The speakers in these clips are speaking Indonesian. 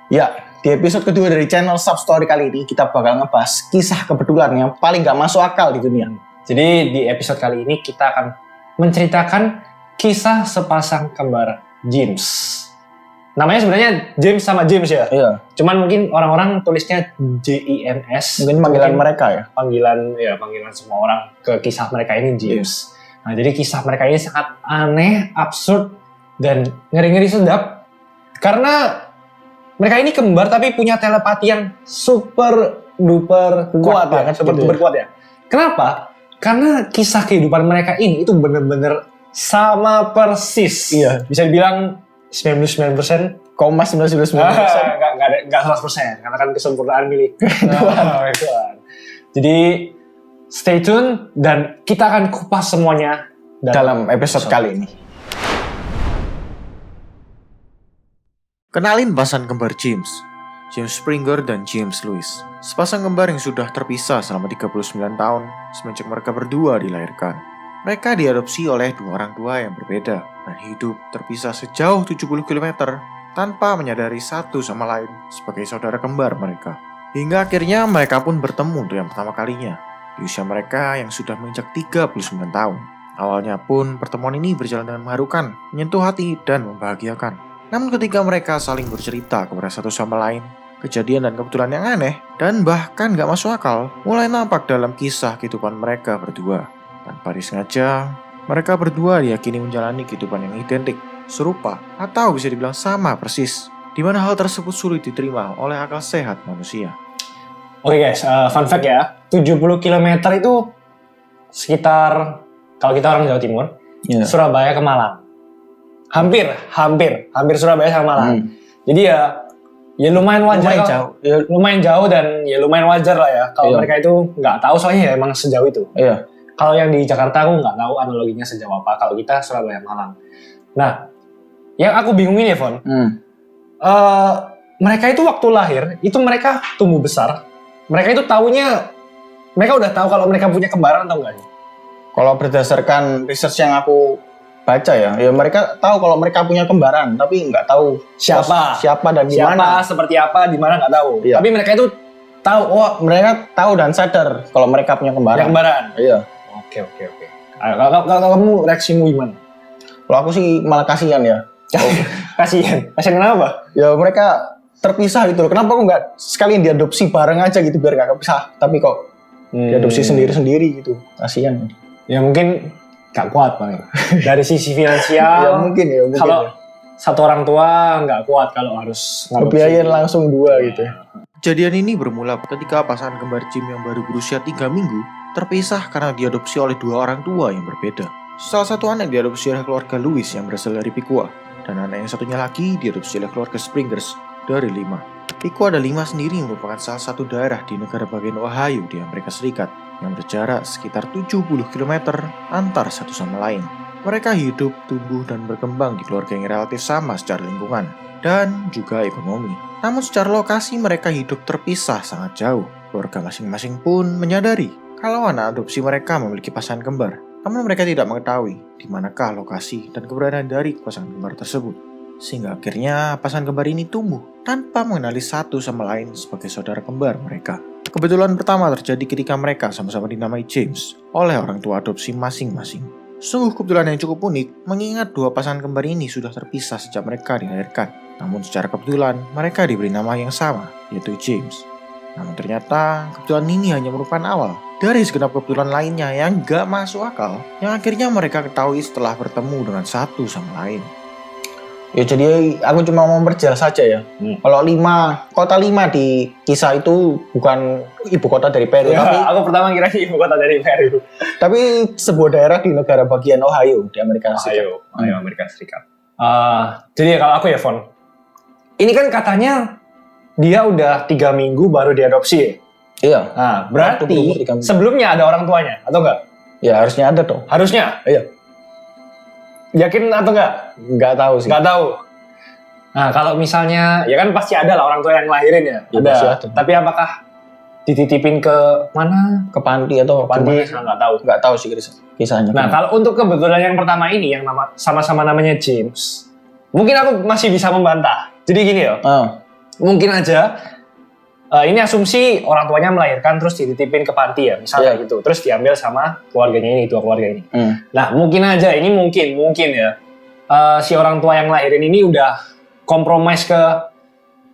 Ya, di episode kedua dari channel Substory kali ini kita bakal ngebahas kisah kebetulan yang paling gak masuk akal di dunia. Jadi di episode kali ini kita akan menceritakan kisah sepasang kembar James. Namanya sebenarnya James sama James ya. Iya. Cuman mungkin orang-orang tulisnya JIMS. Mungkin panggilan mereka ya. Panggilan semua orang ke kisah mereka ini James. Nah, jadi kisah mereka ini sangat aneh, absurd, dan ngeri-ngeri sedap. Karena mereka ini kembar tapi punya telepati yang super duper kuat banget, super duper kuat ya. Kenapa? Karena kisah kehidupan mereka ini itu bener-bener sama persis. Iya. Bisa dibilang 99%. 99%. Nggak 100%. Karena kan kesempurnaan milik Tuhan. Jadi stay tune dan kita akan kupas semuanya dalam episode kali ini. Kenalin pasangan kembar James Springer dan James Louis. Sepasang kembar yang sudah terpisah selama 39 tahun semenjak mereka berdua dilahirkan. Mereka diadopsi oleh dua orang tua yang berbeda dan hidup terpisah sejauh 70 km tanpa menyadari satu sama lain sebagai saudara kembar mereka. Hingga akhirnya mereka pun bertemu untuk yang pertama kalinya di usia mereka yang sudah menginjak 39 tahun. Awalnya pun pertemuan ini berjalan dengan mengharukan, menyentuh hati dan membahagiakan. Namun ketika mereka saling bercerita kepada satu sama lain, kejadian dan kebetulan yang aneh dan bahkan gak masuk akal mulai nampak dalam kisah kehidupan mereka berdua. Tanpa disengaja, mereka berdua diyakini menjalani kehidupan yang identik, serupa, atau bisa dibilang sama persis, di mana hal tersebut sulit diterima oleh akal sehat manusia. Oke guys, fun fact ya, 70 km itu sekitar, kalau kita orang Jawa Timur, Surabaya ke Malang. Hampir Surabaya sama Malang. Jadi ya lumayan wajar. Lumayan jauh dan ya lumayan wajar lah ya. Kalau mereka itu nggak tahu soalnya ya emang sejauh itu. Iya. Kalau yang di Jakarta aku nggak tahu analoginya sejauh apa. Kalau kita Surabaya Malang. Nah, yang aku bingungin ya Von. Mereka itu waktu lahir itu mereka tumbuh besar. Mereka itu mereka udah tahu kalau mereka punya kembaran atau enggak? Kalau berdasarkan research yang aku baca ya mereka tahu kalau mereka punya kembaran, tapi nggak tahu siapa dan di mana, seperti apa, di mana nggak tahu. Iya. Tapi mereka itu tahu, mereka tahu dan sadar kalau mereka punya kembaran. Iya. Oke. Kalau kamu reaksimu gimana? Kalau aku sih malah kasihan ya. Kasihan kenapa? Ya mereka terpisah gitu loh. Kenapa kok nggak sekalian diadopsi bareng aja gitu biar nggak kepisah? Tapi kok diadopsi sendiri-sendiri gitu, kasihan. Ya mungkin gak kuat paling. Dari sisi finansial. ya mungkin. Kalau satu orang tua nggak kuat kalau harus ngebiayain langsung dua gitu ya. Kejadian ini bermula ketika pasangan kembar Jim yang baru berusia 3 minggu terpisah karena diadopsi oleh dua orang tua yang berbeda. Salah satu anak diadopsi oleh keluarga Louis yang berasal dari Piqua, dan anak yang satunya lagi diadopsi oleh keluarga Springers dari Lima. Piqua dan Lima sendiri merupakan salah satu daerah di negara bagian Ohio di Amerika Serikat yang berjarak sekitar 70 km antar satu sama lain. Mereka hidup, tumbuh, dan berkembang di keluarga yang relatif sama secara lingkungan dan juga ekonomi. Namun secara lokasi mereka hidup terpisah sangat jauh. Keluarga masing-masing pun menyadari kalau anak adopsi mereka memiliki pasangan kembar. Namun mereka tidak mengetahui di manakah lokasi dan keberadaan dari pasangan kembar tersebut. Sehingga akhirnya pasangan kembar ini tumbuh tanpa mengenali satu sama lain sebagai saudara kembar mereka. Kebetulan pertama terjadi ketika mereka sama-sama dinamai James oleh orang tua adopsi masing-masing. Sungguh kebetulan yang cukup unik mengingat dua pasangan kembar ini sudah terpisah sejak mereka dilahirkan. Namun secara kebetulan mereka diberi nama yang sama, yaitu James. Namun ternyata kebetulan ini hanya merupakan awal dari segenap kebetulan lainnya yang gak masuk akal yang akhirnya mereka ketahui setelah bertemu dengan satu sama lain. Ya jadi aku cuma mau memperjelas saja ya. Kalau kota Lima di kisah itu bukan ibu kota dari Peru. Ya, tapi aku pertama kira ibu kota dari Peru. Tapi sebuah daerah di negara bagian Ohio di Amerika Serikat. Ohio, Amerika Serikat. Jadi kalau aku ya Von, ini kan katanya dia udah 3 minggu baru diadopsi ya? Iya. Nah, berarti sebelumnya ada orang tuanya atau enggak? Ya harusnya ada dong. Harusnya? Iya. Yakin atau enggak? Enggak tahu sih. Enggak tahu. Nah, kalau misalnya, ya kan pasti ada lah orang tua yang ngelahirin ya. Ada. Tapi apakah dititipin ke mana? Ke panti atau ke panti? Nggak tahu. Nggak tahu sih kisahnya. Nah, kalau untuk kebetulan yang pertama ini, yang sama-sama namanya James, mungkin aku masih bisa membantah. Jadi gini loh. Mungkin aja ini asumsi orang tuanya melahirkan terus dititipin ke panti ya, misalnya gitu. Terus diambil sama keluarganya ini, dua keluarga ini. Nah, mungkin aja ini mungkin ya. Si orang tua yang lahirin ini udah kompromis ke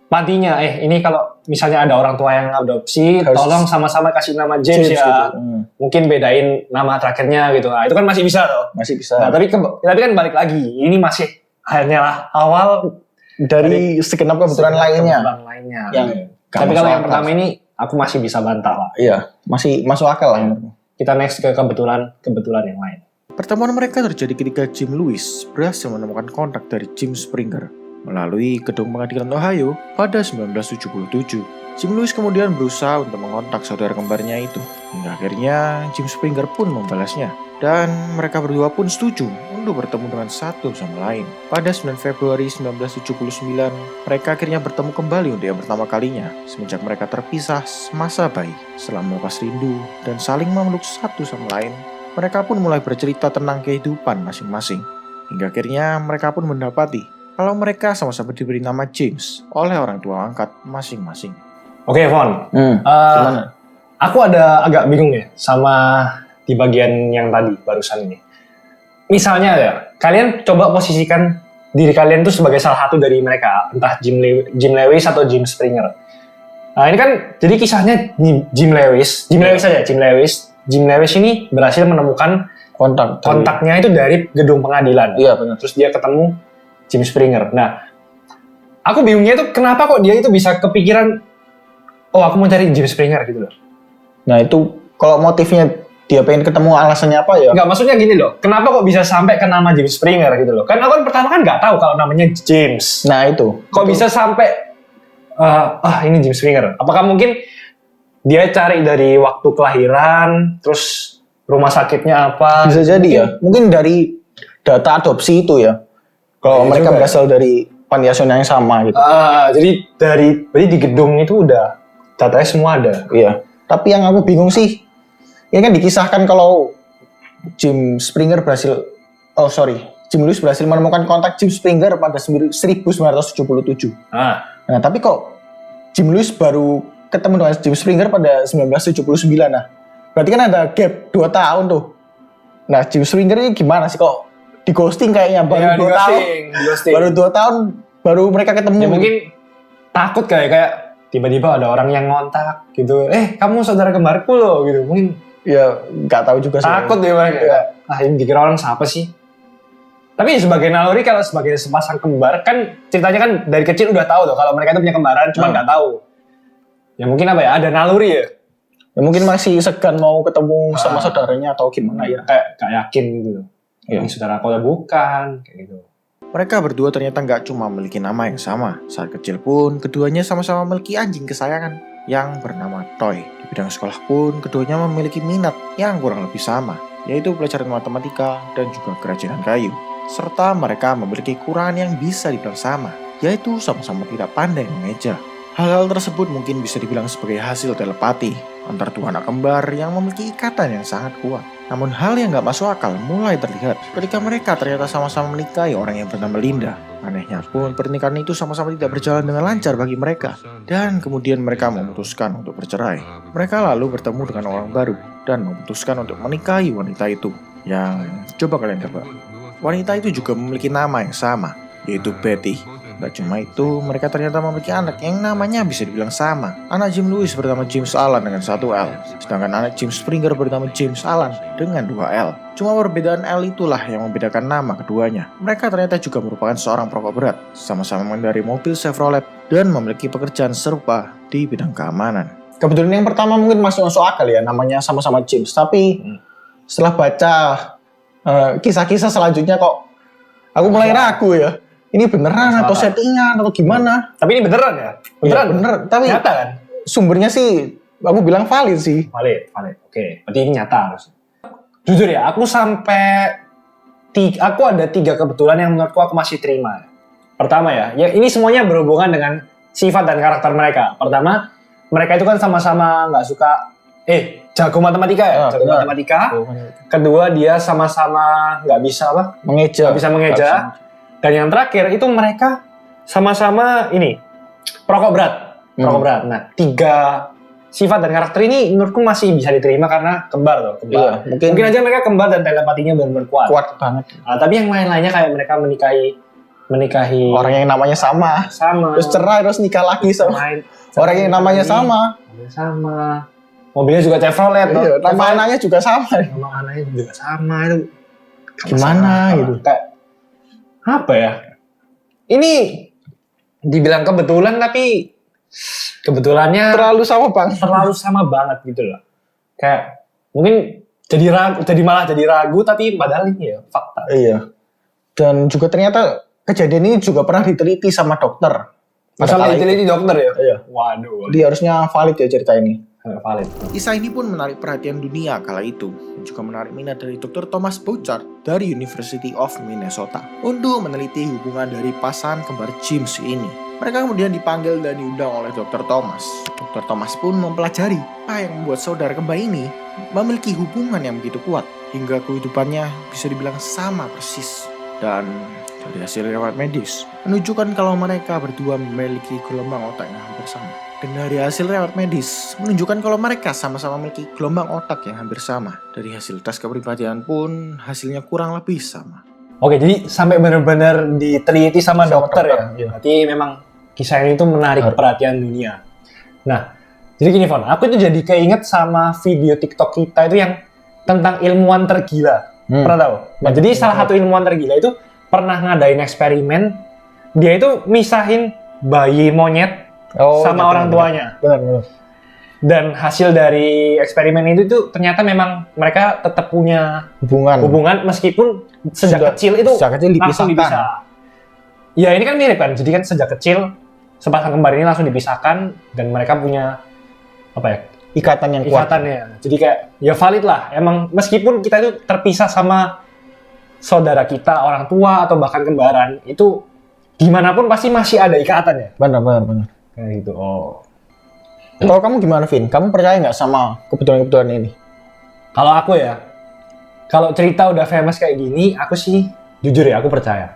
pantinya. Ini kalau misalnya ada orang tua yang adopsi, tolong sama-sama kasih nama James ya. Gitu. Mungkin bedain nama terakhirnya gitu. Nah, itu kan masih bisa loh. Masih bisa. Nah, tapi kan balik lagi. Ini masih hanyalah awal dari segenap kebetulan lainnya. Tapi kalau yang pertama ini aku masih bisa bantah lah. Iya, masih masuk akal lah. Kita next ke kebetulan yang lain. Pertemuan mereka terjadi ketika Jim Lewis berhasil menemukan kontak dari Jim Springer melalui gedung pengadilan Ohio pada 1977. Jim Lewis kemudian berusaha untuk mengontak saudara kembarnya itu. Hingga akhirnya Jim Springer pun membalasnya. Dan mereka berdua pun setuju untuk bertemu dengan satu sama lain. Pada 9 Februari 1979, mereka akhirnya bertemu kembali untuk yang pertama kalinya semenjak mereka terpisah semasa bayi. Setelah melepas rindu dan saling memeluk satu sama lain, mereka pun mulai bercerita tentang kehidupan masing-masing. Hingga akhirnya mereka pun mendapati kalau mereka sama-sama diberi nama James oleh orang tua angkat masing-masing. Oke, Von. Gimana? Aku ada agak bingung ya sama di bagian yang tadi barusan ini. Misalnya ya, kalian coba posisikan diri kalian tuh sebagai salah satu dari mereka, entah Jim Lewis atau Jim Springer. Nah, ini kan jadi kisahnya Jim Lewis ini berhasil menemukan kontaknya itu dari gedung pengadilan. Iya, benar. Terus dia ketemu Jim Springer. Nah, aku bingungnya itu kenapa kok dia itu bisa kepikiran, oh aku mau cari Jim Springer gitu loh. Nah itu kalau motifnya dia pengen ketemu alasannya apa ya? Enggak, maksudnya gini loh, kenapa kok bisa sampai ke nama Jim Springer gitu loh? Kan aku pertama kan nggak tahu kalau namanya James. Nah itu. Kok bisa sampai, ini Jim Springer? Apakah mungkin dia cari dari waktu kelahiran, terus rumah sakitnya apa? Bisa jadi ya, mungkin dari data adopsi itu ya. Kalau mereka berasal dari panti asuhan yang sama gitu. Jadi di gedung itu udah datanya semua ada. Iya. Tapi yang aku bingung sih, ini kan dikisahkan kalau Jim Lewis berhasil menemukan kontak Jim Springer pada 1977. Nah, tapi kok Jim Lewis baru ketemu dengan Jim Springer pada 1979. Nah, berarti kan ada gap 2 tahun tuh. Nah, Jim Springer ini gimana sih kok di ghosting kayaknya baru 2 tahun. Baru 2 tahun baru mereka ketemu. Ya mungkin takut kayak tiba-tiba ada orang yang ngontak gitu. Kamu saudara kembarku loh gitu. Mungkin ya nggak tahu juga sih. Takut deh mereka. Ini dikira orang siapa sih? Tapi sebagai naluri kalau sebagai sepasang kembar kan ceritanya kan dari kecil udah tahu tuh kalau mereka itu punya kembaran, cuma nggak tahu. Ya mungkin apa ya? Ada naluri ya. Ya mungkin masih segan mau ketemu sama saudaranya atau gimana ya? Kayak yakin gitu. Ini saudara aku bukan kayak gitu. Mereka berdua ternyata nggak cuma memiliki nama yang sama. Saat kecil pun keduanya sama-sama memiliki anjing kesayangan yang bernama Toy. Di bidang sekolah pun keduanya memiliki minat yang kurang lebih sama, yaitu pelajaran matematika dan juga kerajinan kayu. Serta mereka memiliki kekurangan yang bisa dibilang sama, yaitu sama-sama tidak pandai mengeja. Hal-hal tersebut mungkin bisa dibilang sebagai hasil telepati antar dua anak kembar yang memiliki ikatan yang sangat kuat. Namun hal yang gak masuk akal mulai terlihat ketika mereka ternyata sama-sama menikahi orang yang bernama Linda. Anehnya pun pernikahan itu sama-sama tidak berjalan dengan lancar bagi mereka. Dan kemudian mereka memutuskan untuk bercerai. Mereka lalu bertemu dengan orang baru dan memutuskan untuk menikahi wanita itu. Yang coba kalian tebak. Wanita itu juga memiliki nama yang sama, yaitu Betty. Gak cuma itu, mereka ternyata memiliki anak yang namanya bisa dibilang sama. Anak Jim Lewis bernama James Alan dengan 1 L, sedangkan anak Jim Springer bernama James Alan dengan 2 L. Cuma perbedaan L itulah yang membedakan nama keduanya. Mereka ternyata juga merupakan seorang perokok berat, sama-sama mengendarai mobil Chevrolet, dan memiliki pekerjaan serupa di bidang keamanan. Kebetulan yang pertama mungkin masih masuk akal ya, namanya sama-sama James. Tapi setelah baca kisah-kisah selanjutnya kok aku mulai ragu ya. Ini beneran atau settingan atau gimana? Tapi ini beneran ya? Beneran, bener. Tapi nyata kan? Sumbernya sih, aku bilang valid sih. Valid. Oke, berarti ini nyata harus. Jujur ya, aku ada 3 kebetulan yang menurutku aku masih terima. Pertama ya ini semuanya berhubungan dengan sifat dan karakter mereka. Pertama, mereka itu kan sama-sama nggak suka, jago matematika ya, jago matematika. Kedua, dia sama-sama nggak bisa mengeja. Dan yang terakhir itu mereka sama-sama perokok berat. Nah, 3 sifat dan karakter ini menurutku masih bisa diterima karena kembar tuh. Kembar. Iya, mungkin aja mereka kembar dan telepatinya benar-benar kuat. Kuat banget. Tapi yang lain-lainnya kayak mereka menikahi Orang yang namanya sama. Terus cerai terus nikah lagi sama orang yang namanya sama. Mobilnya juga Chevrolet. Iya, nama anaknya juga sama. Nama anaknya juga sama itu. Gimana gitu? Kayak apa ya? Ini dibilang kebetulan tapi kebetulannya Terlalu sama banget gitu loh. Kayak mungkin malah jadi ragu tapi padahal ini ya fakta. Iya. Dan juga ternyata kejadian ini juga pernah diteliti sama dokter. Masalah diteliti dokter ya? Iya. Waduh. Dia harusnya valid ya cerita ini. Valid. Kisah ini pun menarik perhatian dunia kala itu dan juga menarik minat dari Dr. Thomas Bouchard dari University of Minnesota untuk meneliti hubungan dari pasangan kembar James ini. Mereka kemudian dipanggil dan diundang oleh Dr. Thomas. Dr. Thomas pun mempelajari apa yang membuat saudara kembar ini memiliki hubungan yang begitu kuat hingga kehidupannya bisa dibilang sama persis. Dan dari hasil riwayat medis menunjukkan kalau mereka berdua memiliki gelombang otak yang hampir sama. Dan dari hasil riwayat medis menunjukkan kalau mereka sama-sama memiliki gelombang otak yang hampir sama. Dari hasil tes kepribadian pun hasilnya kurang lebih sama. Oke, jadi sampai benar-benar diteliti sama dokter ya. Berarti memang kisah ini tuh menarik perhatian dunia. Nah, jadi gini Von, aku tuh jadi keinget sama video TikTok kita itu yang tentang ilmuwan tergila. Pernah tahu? Nah, jadi salah satu ilmuwan tergila itu pernah ngadain eksperimen. Dia itu misahin bayi monyet sama orang tuanya. Benar. Dan hasil dari eksperimen itu tuh ternyata memang mereka tetap punya hubungan meskipun sejak kecil langsung dipisah. Ya ini kan mirip kan. Jadi kan sejak kecil sepasang kembar ini langsung dipisahkan dan mereka punya ikatan yang kuat. Jadi kayak ya valid lah. Emang meskipun kita itu terpisah sama saudara kita, orang tua atau bahkan kembaran, itu dimanapun pasti masih ada ikatan ya. Benar. Kayak gitu. Kalau kamu gimana, Vin? Kamu percaya nggak sama kebetulan-kebetulan ini? Kalau aku ya, kalau cerita udah famous kayak gini, aku sih jujur ya aku percaya.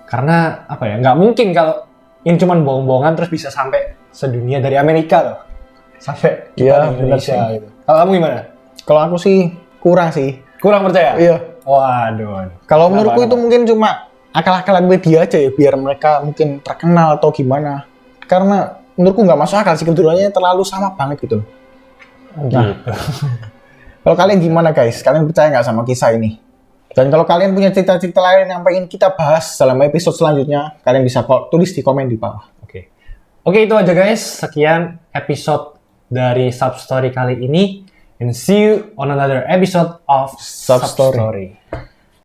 Karena nggak mungkin kalau ini cuma bohong-bohongan terus bisa sampai sedunia dari Amerika loh. Sampai kita di Indonesia gitu. Kalau kamu gimana? Kalau aku sih kurang sih. Kurang percaya? Iya. Waduh. Kalau menurutku itu mungkin cuma akal-akalan media aja ya, biar mereka mungkin terkenal atau gimana. Karena menurutku nggak masuk akal sih, kebetulannya terlalu sama banget gitu. Nah, kalau kalian gimana guys? Kalian percaya nggak sama kisah ini? Dan kalau kalian punya cerita-cerita lain yang pengen kita bahas dalam episode selanjutnya, kalian bisa tulis di komen di bawah. Oke, itu aja guys. Sekian episode dari Substory kali ini. And see you on another episode of Substory.